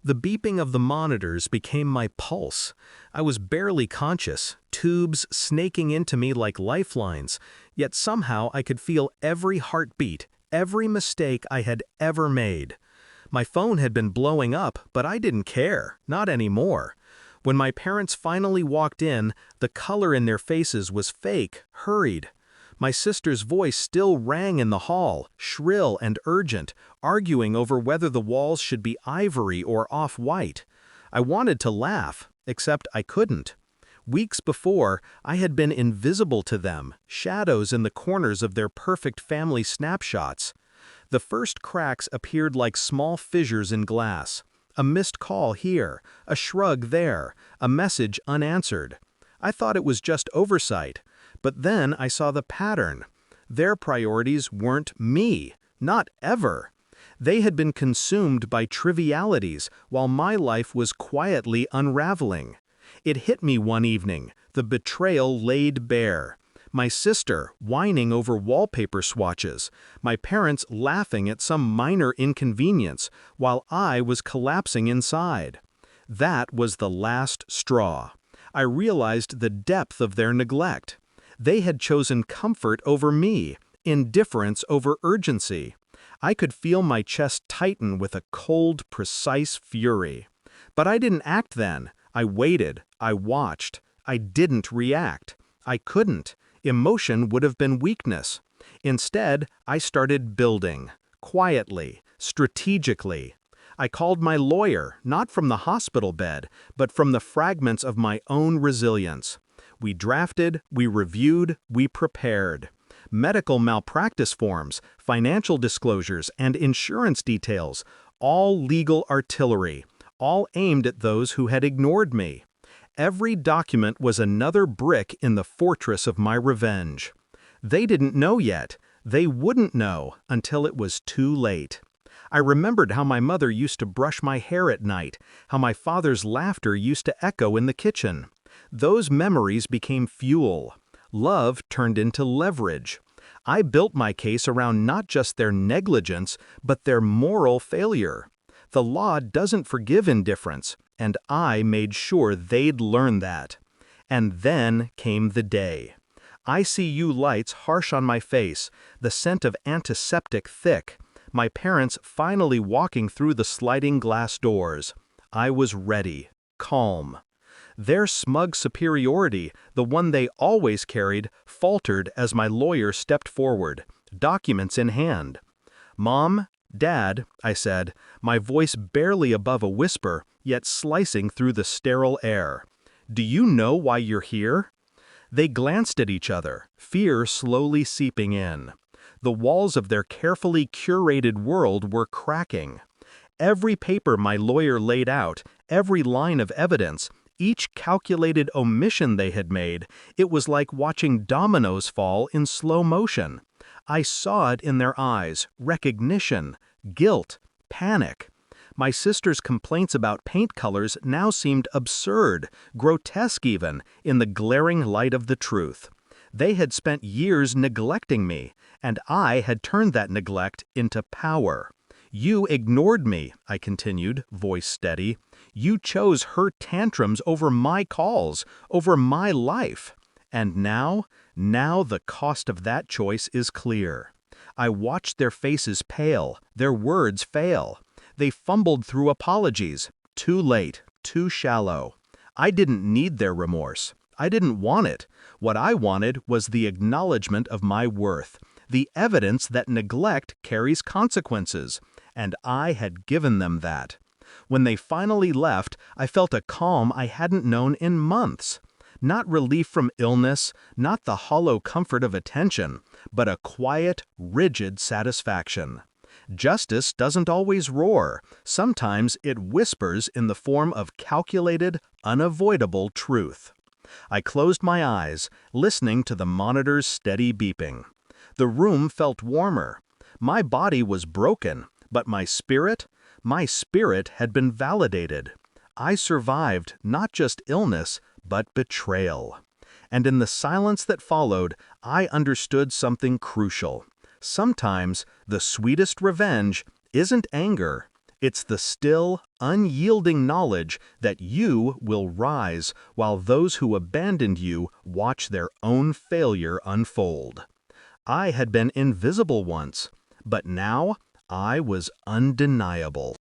The beeping of the monitors became my pulse. I was barely conscious, tubes snaking into me like lifelines, yet somehow I could feel every heartbeat, every mistake I had ever made. My phone had been blowing up, but I didn't care, not anymore. When my parents finally walked in, the color in their faces was fake, hurried. My sister's voice still rang in the hall, shrill and urgent, arguing over whether the walls should be ivory or off-white. I wanted to laugh, except I couldn't. Weeks before, I had been invisible to them, shadows in the corners of their perfect family snapshots. The first cracks appeared like small fissures in glass. A missed call here, a shrug there, a message unanswered. I thought it was just oversight. But then I saw the pattern. Their priorities weren't me, not ever. They had been consumed by trivialities while my life was quietly unraveling. It hit me one evening, the betrayal laid bare. My sister whining over wallpaper swatches, my parents laughing at some minor inconvenience while I was collapsing inside. That was the last straw. I realized the depth of their neglect. They had chosen comfort over me, indifference over urgency. I could feel my chest tighten with a cold, precise fury. But I didn't act then. I waited. I watched. I didn't react. I couldn't. Emotion would have been weakness. Instead, I started building. Quietly, strategically. I called my lawyer, not from the hospital bed, but from the fragments of my own resilience. We drafted, we reviewed, we prepared. Medical malpractice forms, financial disclosures, and insurance details, all legal artillery, all aimed at those who had ignored me. Every document was another brick in the fortress of my revenge. They didn't know yet. They wouldn't know until it was too late. I remembered how my mother used to brush my hair at night, how my father's laughter used to echo in the kitchen. Those memories became fuel. Love turned into leverage. I built my case around not just their negligence, but their moral failure. The law doesn't forgive indifference, and I made sure they'd learn that. And then came the day. ICU lights harsh on my face, the scent of antiseptic thick, my parents finally walking through the sliding glass doors. I was ready, calm. Their smug superiority, the one they always carried, faltered as my lawyer stepped forward, documents in hand. "Mom, Dad," I said, my voice barely above a whisper, yet slicing through the sterile air. "Do you know why you're here?" They glanced at each other, fear slowly seeping in. The walls of their carefully curated world were cracking. Every paper my lawyer laid out, every line of evidence, each calculated omission they had made, it was like watching dominoes fall in slow motion. I saw it in their eyes, recognition, guilt, panic. My sister's complaints about paint colors now seemed absurd, grotesque even, in the glaring light of the truth. They had spent years neglecting me, and I had turned that neglect into power. "You ignored me," I continued, voice steady. "You chose her tantrums over my calls, over my life. And now the cost of that choice is clear." I watched their faces pale, their words fail. They fumbled through apologies. Too late, too shallow. I didn't need their remorse. I didn't want it. What I wanted was the acknowledgement of my worth, the evidence that neglect carries consequences, and I had given them that. When they finally left, I felt a calm I hadn't known in months. Not relief from illness, not the hollow comfort of attention, but a quiet, rigid satisfaction. Justice doesn't always roar. Sometimes it whispers in the form of calculated, unavoidable truth. I closed my eyes, listening to the monitor's steady beeping. The room felt warmer. My body was broken, but my spirit had been validated. I survived not just illness, but betrayal. And in the silence that followed, I understood something crucial. Sometimes the sweetest revenge isn't anger, It's the still, unyielding knowledge that you will rise while those who abandoned you watch their own failure unfold. I had been invisible once, but now I was undeniable.